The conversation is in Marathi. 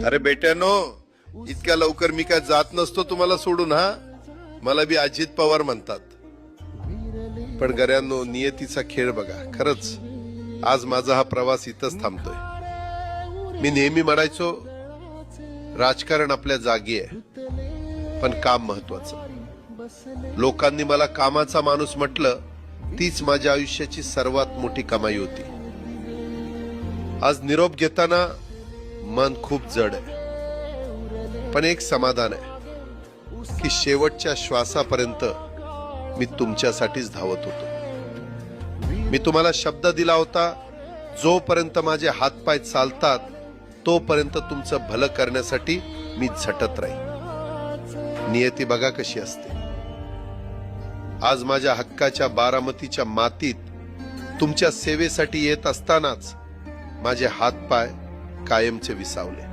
अरे बेट्यानो, इतक्या लवकर मी काय जात नसतो तुम्हाला सोडून. हा, मला बी अजित पवार म्हणतात. पण गऱ्यांनो, नियतीचा खेळ बघा. खरंच आज माझा हा प्रवास इथंच थांबतोय. मी नेहमी म्हणायचो राजकारण आपल्या जागी आहे, पण काम महत्वाचं. लोकांनी मला कामाचा माणूस म्हटलं, तीच माझ्या आयुष्याची सर्वात मोठी कमाई होती. आज निरोप घेताना मन खूप जड आहे, पण एक समाधान आहे की शेवटच्या श्वासापर्यंत मी तुमच्यासाठीच धावत होतो. मी तुम्हाला शब्द दिला होता, जोपर्यंत माझे हातपाय चालतात तोपर्यंत तुमचं भलं करण्यासाठी मी झटत राहील. नियती बघा कशी असते. आज माझ्या हक्काच्या बारामतीच्या मातीत तुमच्या सेवेसाठी येत असतानाच माझे हातपाय कायमचे विसावले.